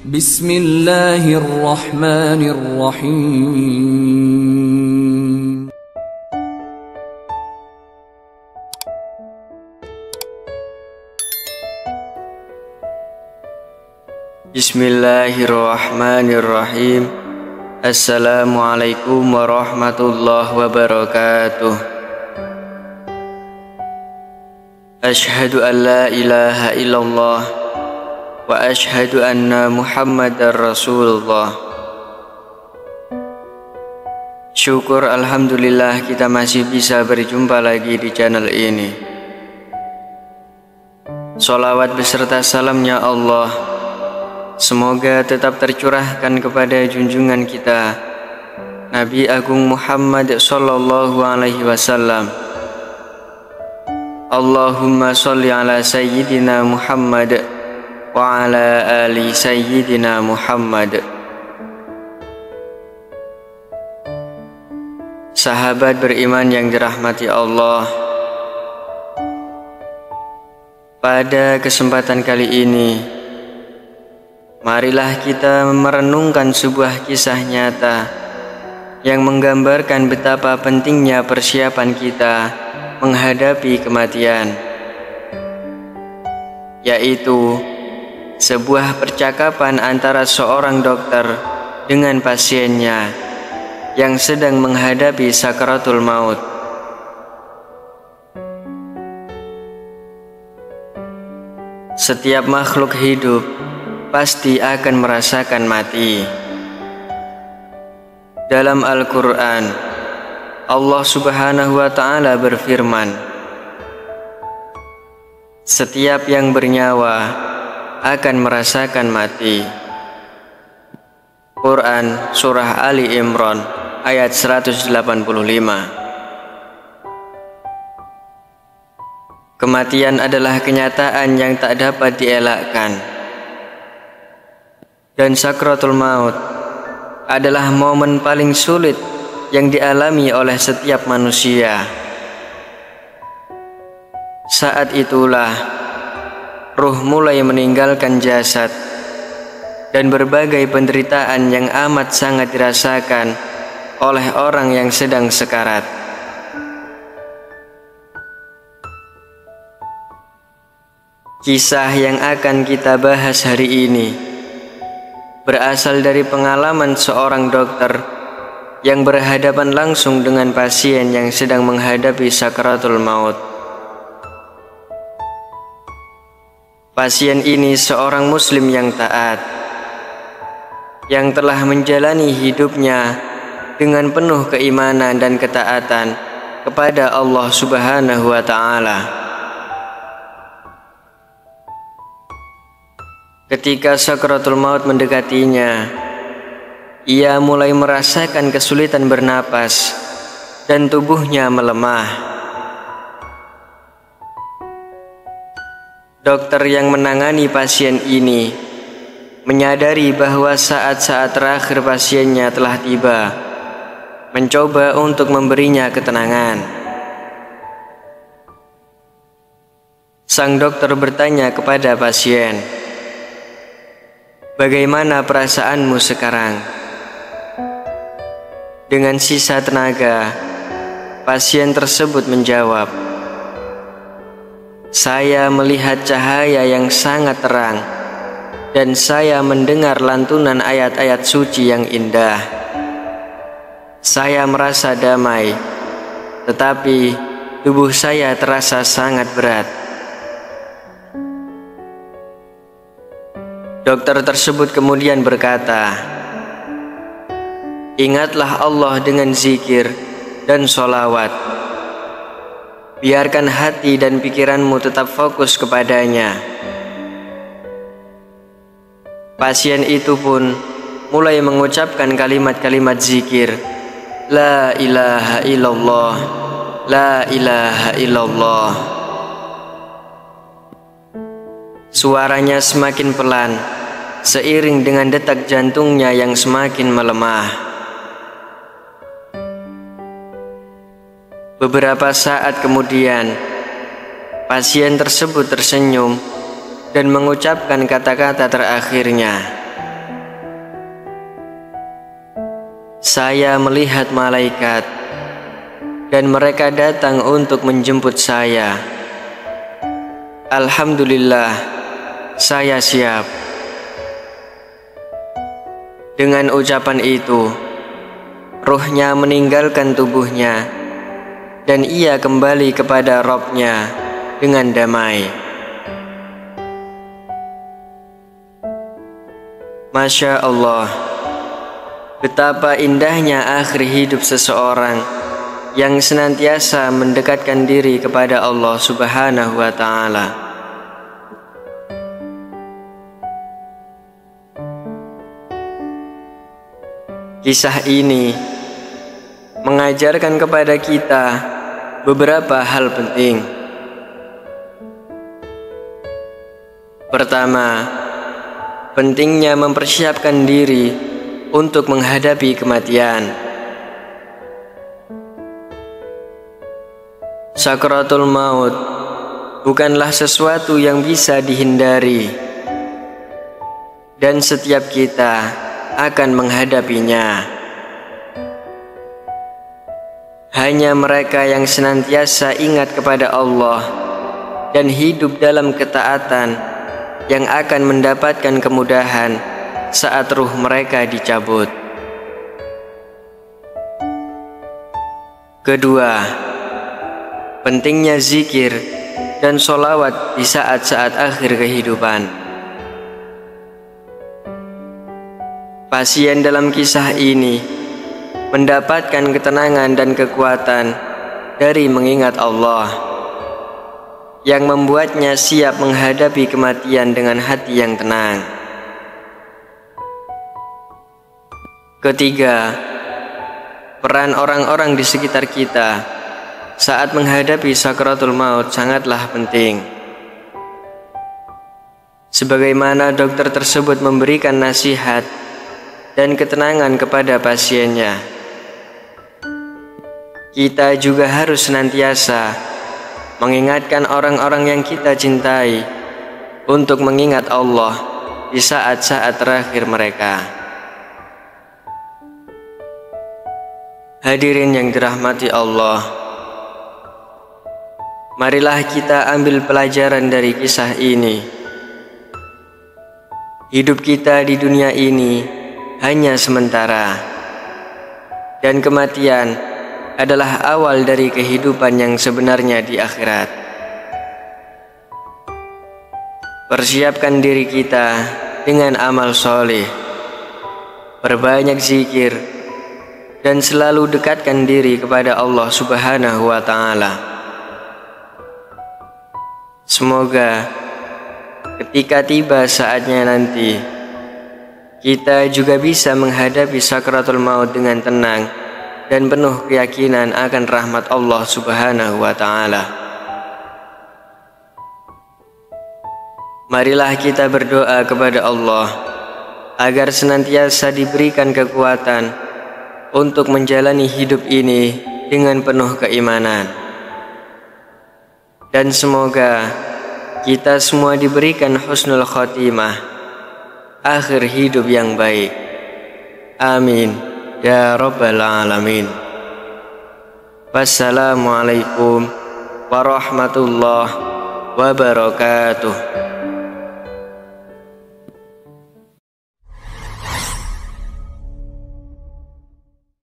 Bismillahirrahmanirrahim. Bismillahirrahmanirrahim. Assalamualaikum warahmatullahi wabarakatuh. Asyhadu an la ilaha illallah wa asyhadu anna Muhammadar Rasulullah. Syukur alhamdulillah kita masih bisa berjumpa lagi di channel ini. Sholawat beserta salamnya Allah semoga tetap tercurahkan kepada junjungan kita Nabi Agung Muhammad sallallahu alaihi wasallam. Allahumma sholli ala sayyidina Muhammad wa ala ali sayyidina Muhammad. Sahabat beriman yang dirahmati Allah, pada kesempatan kali ini marilah kita merenungkan sebuah kisah nyata yang menggambarkan betapa pentingnya persiapan kita menghadapi kematian, yaitu sebuah percakapan antara seorang dokter dengan pasiennya yang sedang menghadapi sakaratul maut. Setiap makhluk hidup pasti akan merasakan mati. Dalam Al-Quran, Allah Subhanahu wa Ta'ala berfirman, setiap yang bernyawa akan merasakan mati. Quran Surah Ali Imran ayat 185. Kematian adalah kenyataan yang tak dapat dielakkan, dan sakratul maut adalah momen paling sulit yang dialami oleh setiap manusia. Saat itulah ruh mulai meninggalkan jasad, dan berbagai penderitaan yang amat sangat dirasakan oleh orang yang sedang sekarat. Kisah yang akan kita bahas hari ini berasal dari pengalaman seorang dokter yang berhadapan langsung dengan pasien yang sedang menghadapi sakaratul maut. Pasien ini seorang muslim yang taat, yang telah menjalani hidupnya dengan penuh keimanan dan ketaatan kepada Allah Subhanahu wa Ta'ala. Ketika sakaratul maut mendekatinya, ia mulai merasakan kesulitan bernapas dan tubuhnya melemah. Dokter yang menangani pasien ini menyadari bahwa saat-saat terakhir pasiennya telah tiba, mencoba untuk memberinya ketenangan. Sang dokter bertanya kepada pasien, "Bagaimana perasaanmu sekarang?" Dengan sisa tenaga, pasien tersebut menjawab, "Saya melihat cahaya yang sangat terang, dan saya mendengar lantunan ayat-ayat suci yang indah. Saya merasa damai, tetapi tubuh saya terasa sangat berat." Dokter tersebut kemudian berkata, "Ingatlah Allah dengan zikir dan sholawat. Biarkan hati dan pikiranmu tetap fokus kepadanya." Pasien itu pun mulai mengucapkan kalimat-kalimat zikir, "La ilaha illallah, la ilaha illallah." Suaranya semakin pelan seiring dengan detak jantungnya yang semakin melemah. Beberapa saat kemudian, pasien tersebut tersenyum dan mengucapkan kata-kata terakhirnya, saya melihat malaikat, dan mereka datang untuk menjemput saya. Alhamdulillah, saya siap. Dengan ucapan itu, ruhnya meninggalkan tubuhnya, dan ia kembali kepada Rabb-Nya dengan damai. Masya Allah, betapa indahnya akhir hidup seseorang yang senantiasa mendekatkan diri kepada Allah Subhanahu wa Ta'ala. Kisah ini mengajarkan kepada kita beberapa hal penting. Pertama, pentingnya mempersiapkan diri untuk menghadapi kematian. Sakratul maut bukanlah sesuatu yang bisa dihindari, dan setiap kita akan menghadapinya. Hanya mereka yang senantiasa ingat kepada Allah dan hidup dalam ketaatan yang akan mendapatkan kemudahan saat ruh mereka dicabut. Kedua, pentingnya zikir dan sholawat di saat-saat akhir kehidupan. Pasien dalam kisah ini mendapatkan ketenangan dan kekuatan dari mengingat Allah, yang membuatnya siap menghadapi kematian dengan hati yang tenang. Ketiga, peran orang-orang di sekitar kita saat menghadapi sakratul maut sangatlah penting. Sebagaimana dokter tersebut memberikan nasihat dan ketenangan kepada pasiennya, kita juga harus senantiasa mengingatkan orang-orang yang kita cintai untuk mengingat Allah di saat-saat terakhir mereka. Hadirin yang dirahmati Allah, marilah kita ambil pelajaran dari kisah ini. Hidup kita di dunia ini hanya sementara, dan kematian adalah awal dari kehidupan yang sebenarnya di akhirat. Persiapkan diri kita dengan amal soleh, perbanyak zikir, dan selalu dekatkan diri kepada Allah Subhanahu wa Ta'ala. Semoga ketika tiba saatnya nanti, kita juga bisa menghadapi sakratul maut dengan tenang dan penuh keyakinan akan rahmat Allah Subhanahu wa Ta'ala. Marilah kita berdoa kepada Allah agar senantiasa diberikan kekuatan untuk menjalani hidup ini dengan penuh keimanan. Dan semoga kita semua diberikan husnul khotimah, akhir hidup yang baik. Amin ya rabbal alamin. Wassalamualaikum warahmatullahi wabarakatuh.